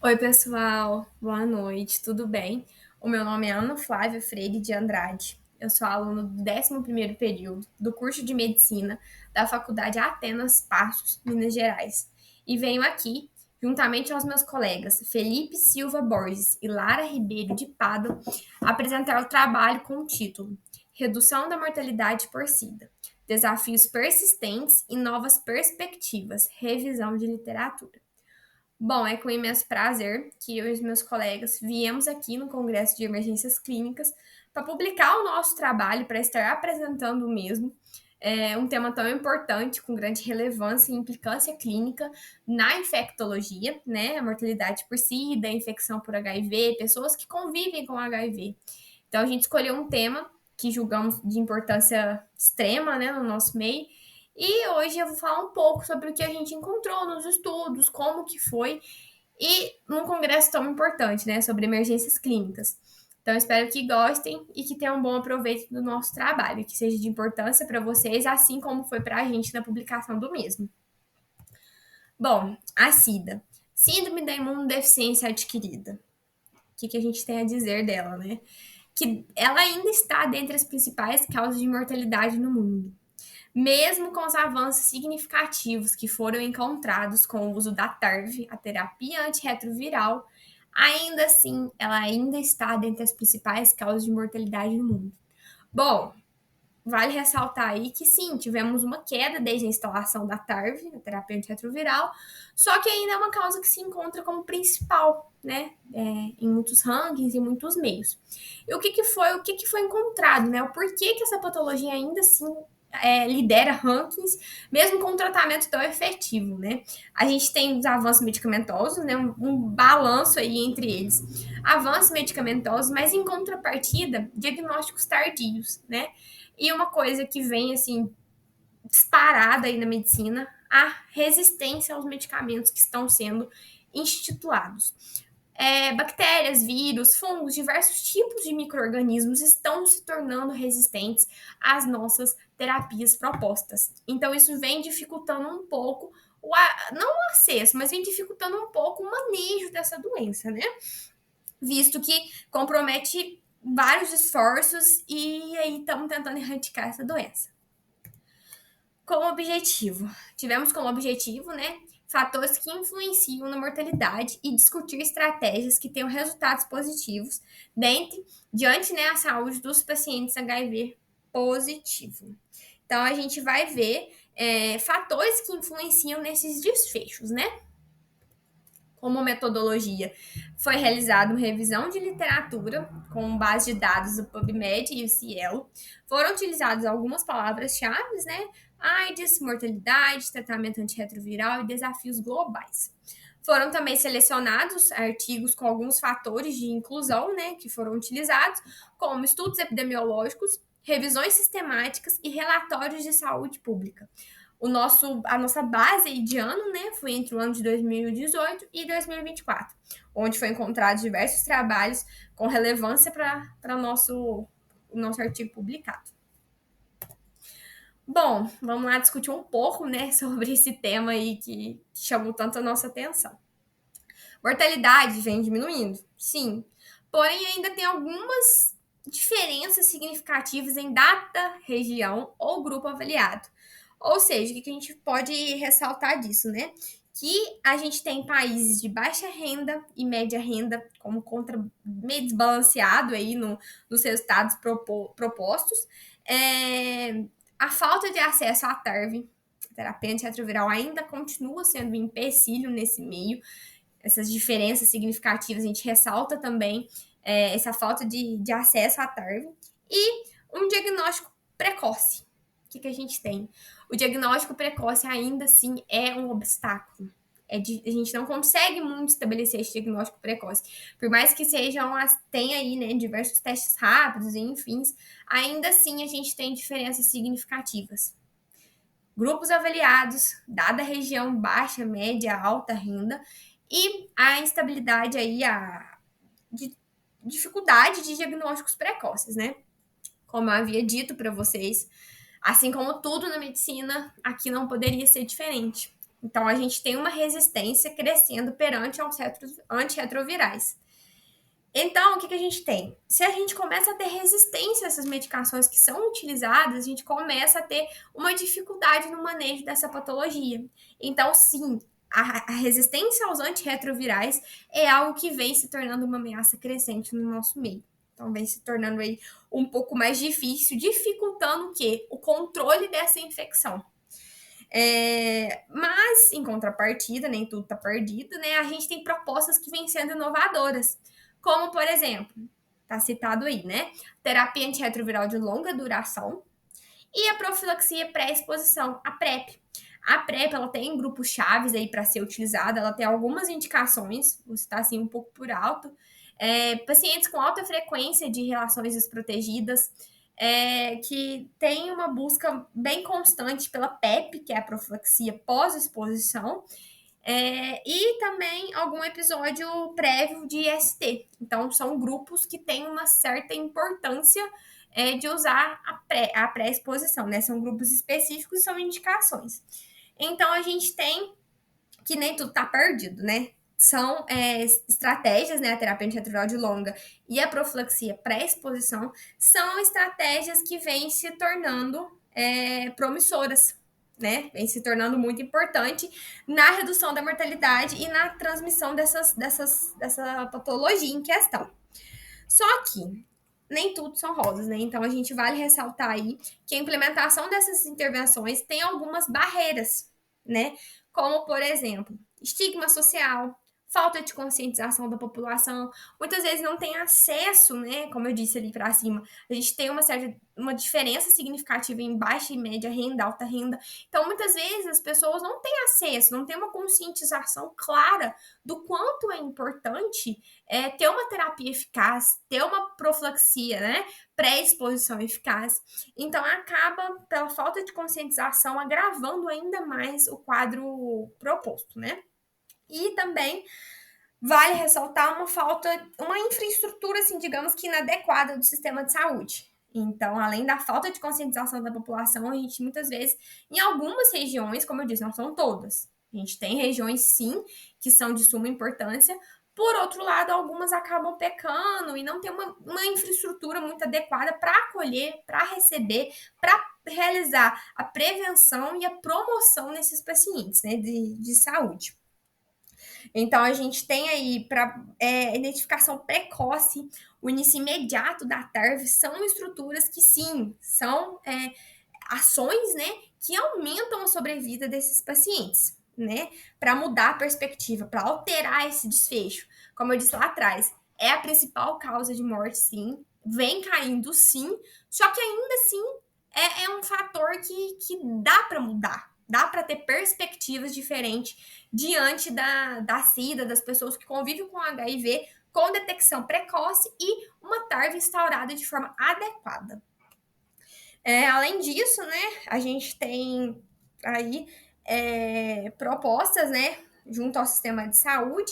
Oi, pessoal. Boa noite, tudo bem? O meu nome é Ana Flávia Freire de Andrade. Eu sou aluna do 11º período do curso de Medicina da Faculdade Atenas Passos, Minas Gerais. E venho aqui, juntamente aos meus colegas Felipe Silva Borges e Lara Ribeiro de Pádua, apresentar o trabalho com o título Redução da Mortalidade por SIDA. Desafios persistentes e novas perspectivas. Revisão de literatura. Bom, é com imenso prazer que eu e os meus colegas viemos aqui no Congresso de Emergências Clínicas para publicar o nosso trabalho, para estar apresentando o mesmo. É um tema tão importante, com grande relevância e implicância clínica na infectologia, né? A mortalidade por SIDA, a infecção por HIV, pessoas que convivem com HIV. Então, a gente escolheu um tema que julgamos de importância extrema, né, no nosso meio, e hoje eu vou falar um pouco sobre o que a gente encontrou nos estudos, como que foi, e num congresso tão importante, né, sobre emergências clínicas. Então, espero que gostem e que tenham um bom aproveito do nosso trabalho, que seja de importância para vocês, assim como foi para a gente na publicação do mesmo. Bom, a SIDA, Síndrome da Imunodeficiência Adquirida. O que a gente tem a dizer dela, né? Que ela ainda está dentre as principais causas de mortalidade no mundo. Mesmo com os avanços significativos que foram encontrados com o uso da TARV, a terapia antirretroviral, ainda assim, ela ainda está dentre as principais causas de mortalidade no mundo. Bom, vale ressaltar aí que sim, tivemos uma queda desde a instalação da TARV, a terapia antirretroviral, só que ainda é uma causa que se encontra como principal, né, em muitos rankings e muitos meios. E o que foi encontrado, né, o porquê que essa patologia ainda assim lidera rankings, mesmo com um tratamento tão efetivo, né? A gente tem os avanços medicamentosos, né? Um balanço aí entre eles. Avanços medicamentosos, mas em contrapartida, diagnósticos tardios, né? E uma coisa que vem, assim, disparada aí na medicina, a resistência aos medicamentos que estão sendo instituídos. Bactérias, vírus, fungos, diversos tipos de micro-organismos estão se tornando resistentes às nossas terapias propostas. Então, isso vem dificultando um pouco, não o acesso, mas vem dificultando um pouco o manejo dessa doença, né? Visto que compromete vários esforços e aí estamos tentando erradicar essa doença. Como objetivo, tivemos como objetivo, né, fatores que influenciam na mortalidade e discutir estratégias que tenham resultados positivos diante, né, a saúde dos pacientes HIV positivo. Então, a gente vai ver fatores que influenciam nesses desfechos, né? Como metodologia, foi realizada uma revisão de literatura com base de dados do PubMed e o Cielo. Foram utilizadas algumas palavras-chave, né? AIDS, mortalidade, tratamento antirretroviral e desafios globais. Foram também selecionados artigos com alguns fatores de inclusão, né, que foram utilizados, como estudos epidemiológicos, revisões sistemáticas e relatórios de saúde pública. A nossa base de ano, né, foi entre o ano de 2018 e 2024, onde foi encontrados diversos trabalhos com relevância para o nosso artigo publicado. Bom, vamos lá discutir um pouco, né, sobre esse tema aí que chamou tanto a nossa atenção. Mortalidade vem diminuindo, sim, porém ainda tem algumas diferenças significativas em data, região ou grupo avaliado. Ou seja, o que a gente pode ressaltar disso, né? Que a gente tem países de baixa renda e média renda como meio desbalanceado aí nos resultados propostos. A falta de acesso à TARV, terapia antirretroviral, ainda continua sendo um empecilho nesse meio. Essas diferenças significativas a gente ressalta também essa falta de acesso à TARV e um diagnóstico precoce. O que a gente tem? O diagnóstico precoce ainda assim é um obstáculo. A gente não consegue muito estabelecer esse diagnóstico precoce. Por mais que tenha aí, né, diversos testes rápidos e enfim, ainda assim a gente tem diferenças significativas. Grupos avaliados, dada a região baixa, média, alta renda, e a instabilidade aí, dificuldade de diagnósticos precoces, né? Como eu havia dito para vocês, assim como tudo na medicina, aqui não poderia ser diferente. Então, a gente tem uma resistência crescendo perante aos antirretrovirais. Então, o que a gente tem? Se a gente começa a ter resistência a essas medicações que são utilizadas, a gente começa a ter uma dificuldade no manejo dessa patologia. Então, sim, a resistência aos antirretrovirais é algo que vem se tornando uma ameaça crescente no nosso meio. Então, vem se tornando aí um pouco mais difícil, dificultando o quê? O controle dessa infecção. Mas, em contrapartida, nem tudo está perdido, né? A gente tem propostas que vêm sendo inovadoras, como, por exemplo, está citado aí, né? Terapia antirretroviral de longa duração e a profilaxia pré-exposição, a PrEP. A PrEP, ela tem grupos chaves aí para ser utilizada, ela tem algumas indicações, vou citar assim um pouco por alto. Pacientes com alta frequência de relações desprotegidas, que tem uma busca bem constante pela PEP, que é a profilaxia pós-exposição, e também algum episódio prévio de IST. Então, são grupos que têm uma certa importância de usar a pré-exposição, né? São grupos específicos e são indicações. Então, a gente tem que nem tudo tá perdido, né? São estratégias, né? A terapia antirretroviral de longa e a profilaxia pré-exposição são estratégias que vêm se tornando promissoras, né? Vem se tornando muito importante na redução da mortalidade e na transmissão dessa patologia em questão. Só que nem tudo são rosas, né? Então a gente vale ressaltar aí que a implementação dessas intervenções tem algumas barreiras, né? Como, por exemplo, estigma social, falta de conscientização da população, muitas vezes não tem acesso, né? Como eu disse ali para cima, a gente tem uma diferença significativa em baixa e média renda, alta renda. Então, muitas vezes as pessoas não têm acesso, não têm uma conscientização clara do quanto é importante ter uma terapia eficaz, ter uma profilaxia, né? Pré-exposição eficaz. Então, acaba, pela falta de conscientização, agravando ainda mais o quadro proposto, né? E também vale ressaltar uma infraestrutura, assim, digamos que inadequada do sistema de saúde. Então, além da falta de conscientização da população, a gente muitas vezes, em algumas regiões, como eu disse, não são todas. A gente tem regiões, sim, que são de suma importância. Por outro lado, algumas acabam pecando e não tem uma infraestrutura muito adequada para acolher, para receber, para realizar a prevenção e a promoção nesses pacientes, né, de saúde. Então, a gente tem aí para identificação precoce, o início imediato da TARV, são estruturas que, sim, são ações, né, que aumentam a sobrevida desses pacientes, né, para mudar a perspectiva, para alterar esse desfecho. Como eu disse lá atrás, é a principal causa de morte, sim, vem caindo, sim, só que ainda assim é um fator que dá para mudar, dá para ter perspectivas diferentes diante da SIDA, das pessoas que convivem com HIV, com detecção precoce e uma TARV instaurada de forma adequada. Além disso, né, a gente tem aí propostas, né, junto ao sistema de saúde,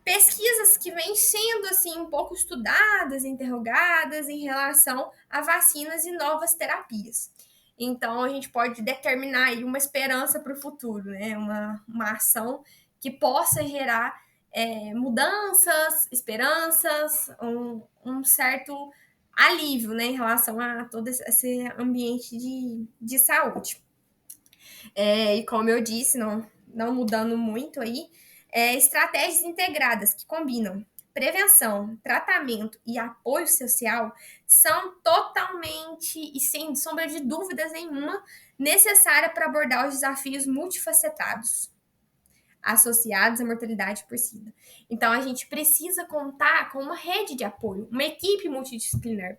pesquisas que vêm sendo assim um pouco estudadas, interrogadas em relação a vacinas e novas terapias. Então a gente pode determinar aí uma esperança para o futuro, né? Uma ação que possa gerar mudanças, esperanças, um certo alívio, né, em relação a todo esse ambiente de saúde. E como eu disse, não mudando muito aí, estratégias integradas que combinam prevenção, tratamento e apoio social são totalmente e sem sombra de dúvidas nenhuma necessária para abordar os desafios multifacetados associados à mortalidade por SIDA. Então, a gente precisa contar com uma rede de apoio, uma equipe multidisciplinar.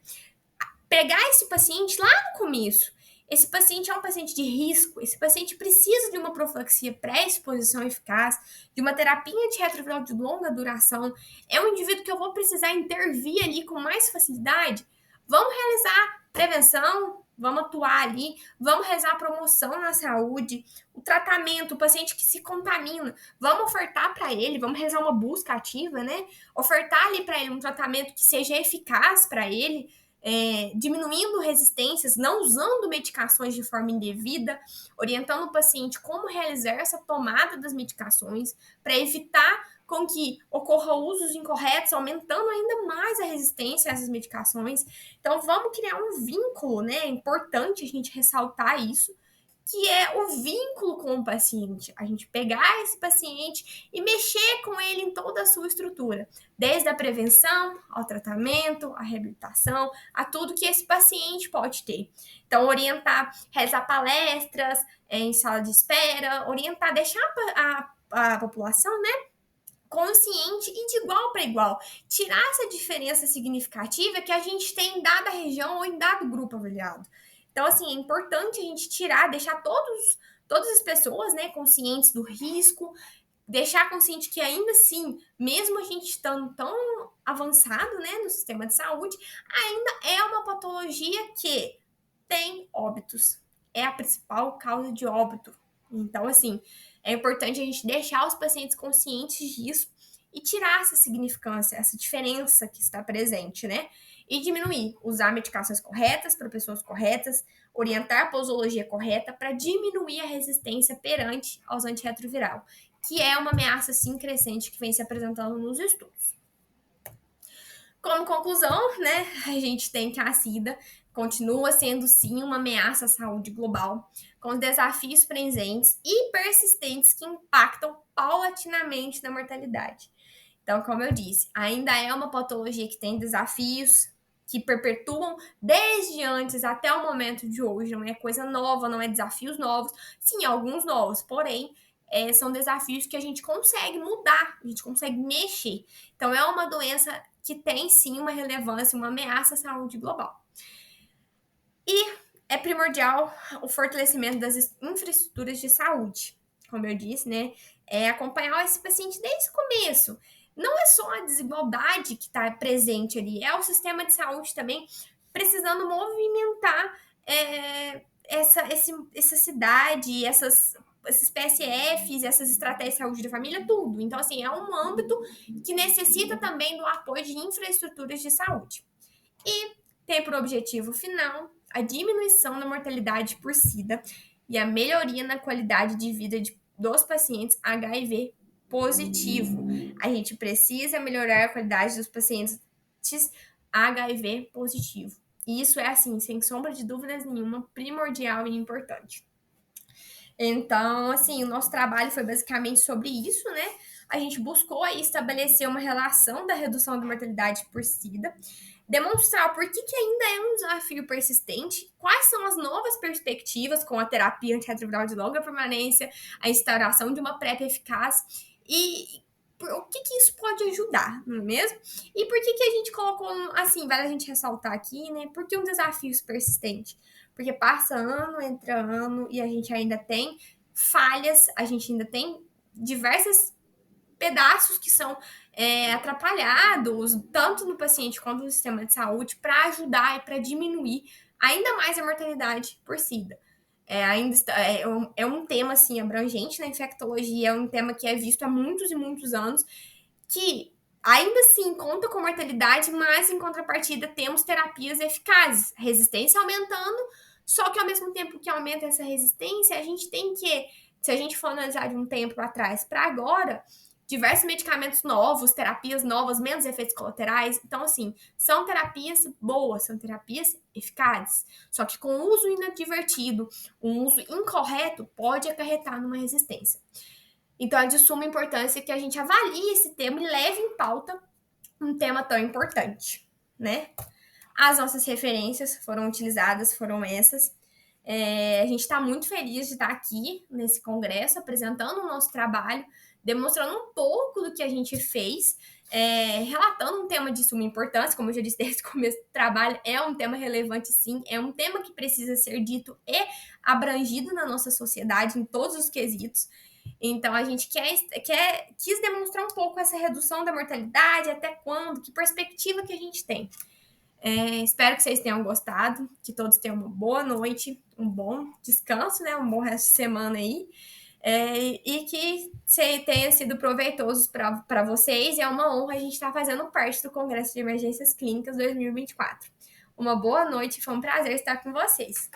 Pegar esse paciente lá no começo. Esse paciente é um paciente de risco, esse paciente precisa de uma profilaxia pré-exposição eficaz, de uma terapia antirretroviral de longa duração, é um indivíduo que eu vou precisar intervir ali com mais facilidade. Vamos realizar prevenção, vamos atuar ali, vamos realizar a promoção na saúde, o tratamento, o paciente que se contamina, vamos ofertar para ele, vamos realizar uma busca ativa, né? Ofertar ali para ele um tratamento que seja eficaz para ele, diminuindo resistências, não usando medicações de forma indevida, orientando o paciente como realizar essa tomada das medicações para evitar com que ocorra usos incorretos, aumentando ainda mais a resistência a essas medicações. Então, vamos criar um vínculo, né? É importante a gente ressaltar isso, que é o vínculo com o paciente. A gente pegar esse paciente e mexer com ele em toda a sua estrutura, desde a prevenção, ao tratamento, à reabilitação, a tudo que esse paciente pode ter. Então, orientar, realizar palestras em sala de espera, orientar, deixar a população, né, consciente e de igual para igual. Tirar essa diferença significativa que a gente tem em dada região ou em dado grupo avaliado. Então, assim, é importante a gente tirar, deixar todas as pessoas, né, conscientes do risco, deixar consciente que ainda assim, mesmo a gente estando tão avançado, né, no sistema de saúde, ainda é uma patologia que tem óbitos. É a principal causa de óbito. Então, assim, é importante a gente deixar os pacientes conscientes disso e tirar essa significância, essa diferença que está presente, né? E diminuir, usar medicações corretas para pessoas corretas, orientar a posologia correta para diminuir a resistência perante aos antirretroviral, que é uma ameaça, sim, crescente que vem se apresentando nos estudos. Como conclusão, né, a gente tem que a SIDA continua sendo, sim, uma ameaça à saúde global, com desafios presentes e persistentes que impactam paulatinamente na mortalidade. Então, como eu disse, ainda é uma patologia que tem desafios que perpetuam desde antes até o momento de hoje. Não é coisa nova, não é desafios novos. Sim, alguns novos, porém, são desafios que a gente consegue mudar, a gente consegue mexer. Então, é uma doença que tem, sim, uma relevância, uma ameaça à saúde global. E é primordial o fortalecimento das infraestruturas de saúde. Como eu disse, né? É acompanhar esse paciente desde o começo. Não é só a desigualdade que está presente ali, é o sistema de saúde também precisando movimentar essa cidade, esses PSFs, essas estratégias de saúde da família, tudo. Então, assim, é um âmbito que necessita também do apoio de infraestruturas de saúde. E tem por objetivo final a diminuição da mortalidade por SIDA e a melhoria na qualidade de vida dos pacientes HIV positivo. A gente precisa melhorar a qualidade dos pacientes HIV positivo. E isso é, assim, sem sombra de dúvidas nenhuma, primordial e importante. Então, assim, o nosso trabalho foi basicamente sobre isso, né? A gente buscou aí estabelecer uma relação da redução da mortalidade por SIDA, demonstrar por que ainda é um desafio persistente, quais são as novas perspectivas com a terapia antirretroviral de longa permanência, a instauração de uma PrEP eficaz e o que isso pode ajudar, não é mesmo? E por que a gente colocou, assim, vale a gente ressaltar aqui, né? Porque um desafio persistente? Porque passa ano, entra ano e a gente ainda tem falhas, a gente ainda tem diversos pedaços que são atrapalhados, tanto no paciente quanto no sistema de saúde, para ajudar e para diminuir ainda mais a mortalidade por SIDA. É um tema assim abrangente na infectologia, é um tema que é visto há muitos e muitos anos, que ainda assim conta com mortalidade, mas em contrapartida temos terapias eficazes, resistência aumentando, só que ao mesmo tempo que aumenta essa resistência, a gente tem que, se a gente for analisar de um tempo atrás para agora, diversos medicamentos novos, terapias novas, menos efeitos colaterais. Então, assim, são terapias boas, são terapias eficazes. Só que com uso inadvertido, um uso incorreto pode acarretar numa resistência. Então, é de suma importância que a gente avalie esse tema e leve em pauta um tema tão importante, né? As nossas referências foram utilizadas, foram essas. A gente está muito feliz de estar aqui nesse congresso, apresentando o nosso trabalho, demonstrando um pouco do que a gente fez, relatando um tema de suma importância, como eu já disse desde o começo do trabalho, é um tema relevante sim, é um tema que precisa ser dito e abrangido na nossa sociedade, em todos os quesitos. Então, a gente quis demonstrar um pouco essa redução da mortalidade, até quando, que perspectiva que a gente tem. Espero que vocês tenham gostado, que todos tenham uma boa noite, um bom descanso, né? Um bom resto de semana aí. E que tenha sido proveitoso para vocês. E é uma honra a gente estar fazendo parte do Congresso de Emergências Clínicas 2024. Uma boa noite, foi um prazer estar com vocês.